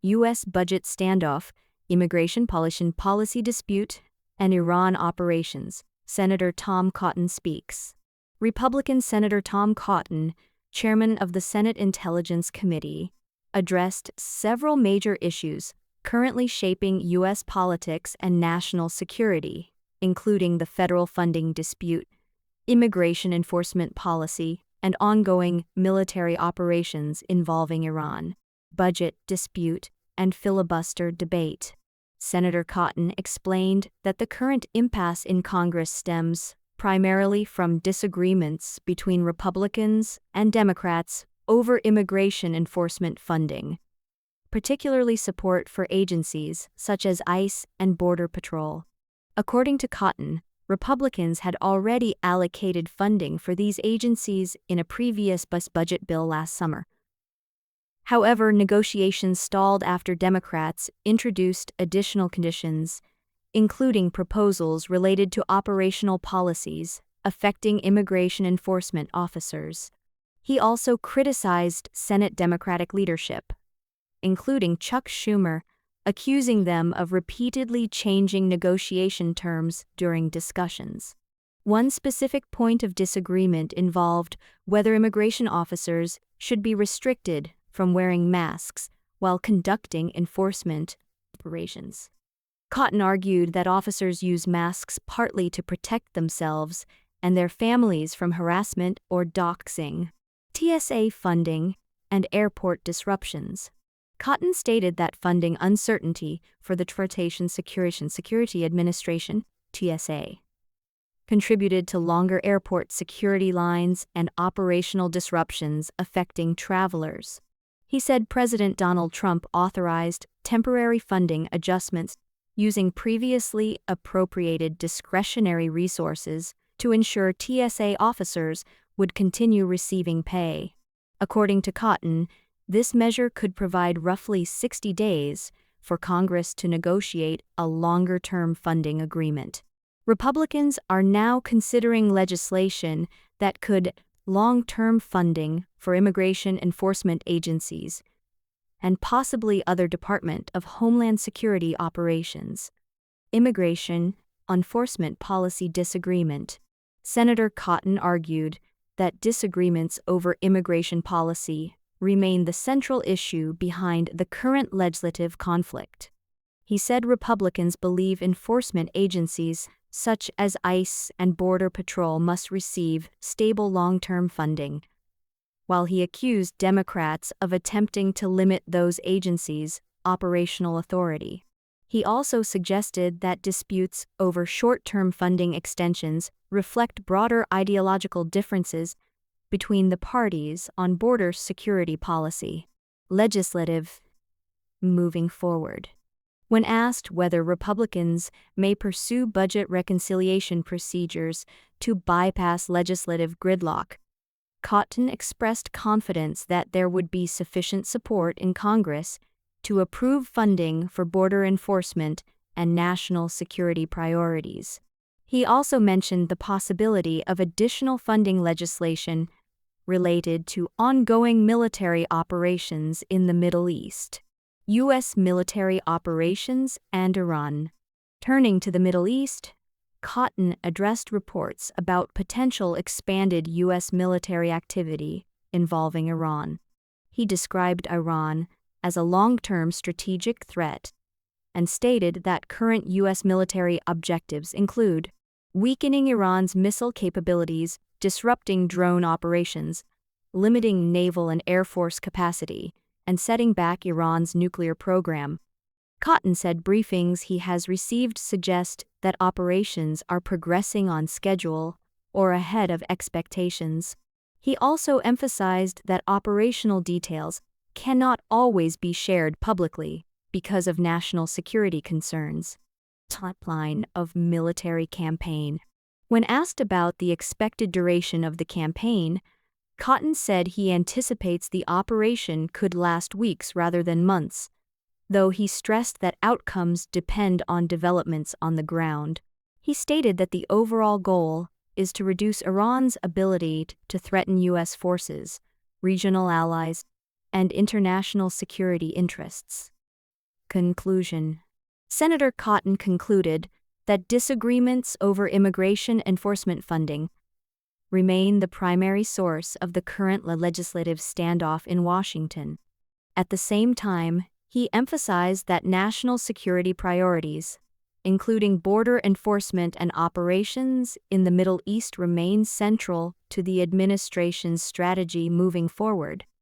U.S. budget standoff, immigration policy dispute, and Iran operations, Senator Tom Cotton speaks. Republican Senator Tom Cotton, chairman of the Senate Intelligence Committee, addressed several major issues currently shaping U.S. politics and national security, including the federal funding dispute, immigration enforcement policy, and ongoing military operations involving Iran, budget dispute, and filibuster debate. Senator Cotton explained that the current impasse in Congress stems primarily from disagreements between Republicans and Democrats over immigration enforcement funding, particularly support for agencies such as ICE and Border Patrol. According to Cotton, Republicans had already allocated funding for these agencies in a previous budget bill last summer. However, negotiations stalled after Democrats introduced additional conditions, including proposals related to operational policies affecting immigration enforcement officers. He also criticized Senate Democratic leadership, including Chuck Schumer, accusing them of repeatedly changing negotiation terms during discussions. One specific point of disagreement involved whether immigration officers should be restricted from wearing masks while conducting enforcement operations. Cotton argued that officers use masks partly to protect themselves and their families from harassment or doxing, TSA funding, and airport disruptions. Cotton stated that funding uncertainty for the Transportation Security Administration, TSA, contributed to longer airport security lines and operational disruptions affecting travelers. He said President Donald Trump authorized temporary funding adjustments using previously appropriated discretionary resources to ensure TSA officers would continue receiving pay. According to Cotton, this measure could provide roughly 60 days for Congress to negotiate a longer-term funding agreement. Republicans are now considering legislation that could long-term funding for immigration enforcement agencies and possibly other Department of Homeland Security operations. Immigration enforcement policy disagreement. Senator Cotton argued that disagreements over immigration policy remain the central issue behind the current legislative conflict. He said Republicans believe enforcement agencies such as ICE and Border Patrol must receive stable long-term funding, while he accused Democrats of attempting to limit those agencies' operational authority. He also suggested that disputes over short-term funding extensions reflect broader ideological differences between the parties on border security policy. Legislative moving forward. When asked whether Republicans may pursue budget reconciliation procedures to bypass legislative gridlock, Cotton expressed confidence that there would be sufficient support in Congress to approve funding for border enforcement and national security priorities. He also mentioned the possibility of additional funding legislation related to ongoing military operations in the Middle East, U.S. military operations, and Iran. Turning to the Middle East, Cotton addressed reports about potential expanded U.S. military activity involving Iran. He described Iran as a long-term strategic threat and stated that current U.S. military objectives include weakening Iran's missile capabilities, disrupting drone operations, limiting naval and air force capacity, and setting back Iran's nuclear program. Cotton said briefings he has received suggest that operations are progressing on schedule or ahead of expectations. He also emphasized that operational details cannot always be shared publicly because of national security concerns. Timeline of military campaign. When asked about the expected duration of the campaign, Cotton said he anticipates the operation could last weeks rather than months, though he stressed that outcomes depend on developments on the ground. He stated that the overall goal is to reduce Iran's ability to threaten U.S. forces, regional allies, and international security interests. Conclusion. Senator Cotton concluded that disagreements over immigration enforcement funding remain the primary source of the current legislative standoff in Washington. At the same time, he emphasized that national security priorities, including border enforcement and operations in the Middle East, remain central to the administration's strategy moving forward.